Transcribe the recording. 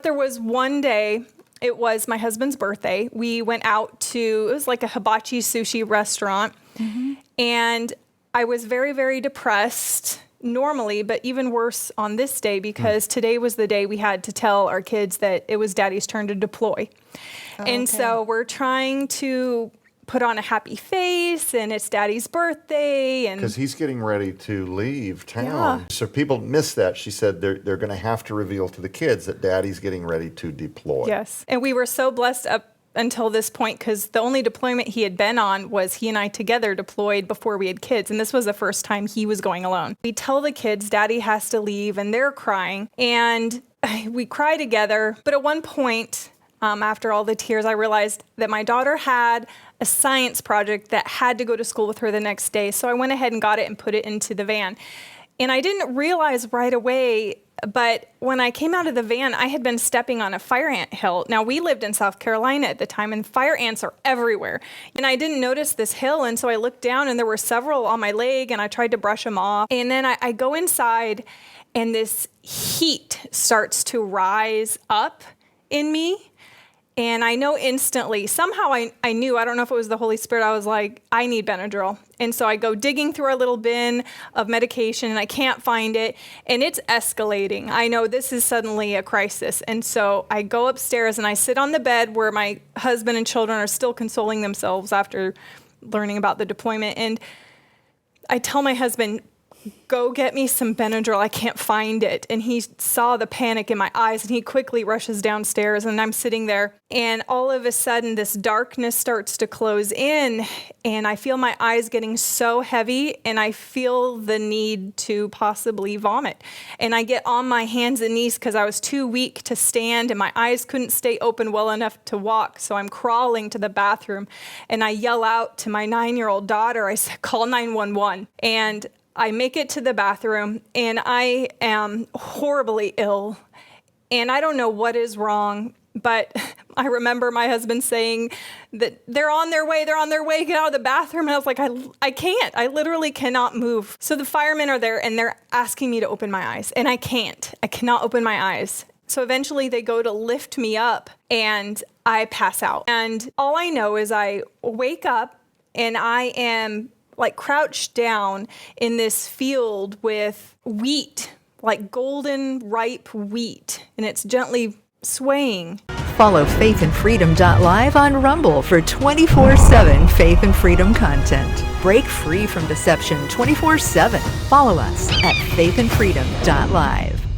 There was one day, it was my husband's birthday. We went out to, it was like a hibachi sushi restaurant. And I was very, very depressed normally, but even worse on this day because today was the day we had to tell our kids that it was Daddy's turn to deploy. And so we're trying to put on a happy face, and it's Daddy's birthday. And because he's getting ready to leave town. So people miss that. She said they're going to have to reveal to the kids that Daddy's getting ready to deploy. Yes. And we were so blessed up until this point because the only deployment he had been on was he and I together deployed before we had kids. And this was the first time he was going alone. We tell the kids Daddy has to leave, and they're crying. And we cry together. But at one point, after all the tears, I realized that my daughter had a science project that had to go to school with her the next day. So I went ahead and got it and put it into the van. And I didn't realize right away, but when I came out of the van, I had been stepping on a fire ant hill. Now, we lived in South Carolina at the time, and fire ants are everywhere. And I didn't notice this hill, and so I looked down, and there were several on my leg, and I tried to brush them off. And then I go inside, and this heat starts to rise up in me. And I know instantly, somehow I knew, I don't know if it was the Holy Spirit, I was like, I need Benadryl. And so I go digging through our little bin of medication, and I can't find it, and it's escalating. I know this is suddenly a crisis. And so I go upstairs, and I sit on the bed where my husband and children are still consoling themselves after learning about the deployment. And I tell my husband, go get me some Benadryl. I can't find it. And he saw the panic in my eyes, and he quickly rushes downstairs, and I'm sitting there. And all of a sudden, this darkness starts to close in, and I feel my eyes getting so heavy, and I feel the need to possibly vomit. And I get on my hands and knees because I was too weak to stand, and my eyes couldn't stay open well enough to walk. So I'm crawling to the bathroom, and I yell out to my 9-year-old daughter, I said, call 911. And I make it to the bathroom, and I am horribly ill, and I don't know what is wrong, but I remember my husband saying that they're on their way, get out of the bathroom, and I was like, I can't, I literally cannot move. So the firemen are there, and they're asking me to open my eyes, and I cannot open my eyes. So eventually they go to lift me up, and I pass out. And all I know is I wake up, and I am like crouched down in this field with wheat, like golden ripe wheat, and it's gently swaying. Follow FaithNFreedom.live on Rumble for 24/7 Faith and Freedom content. Break free from deception 24/7. Follow us at FaithNFreedom.live.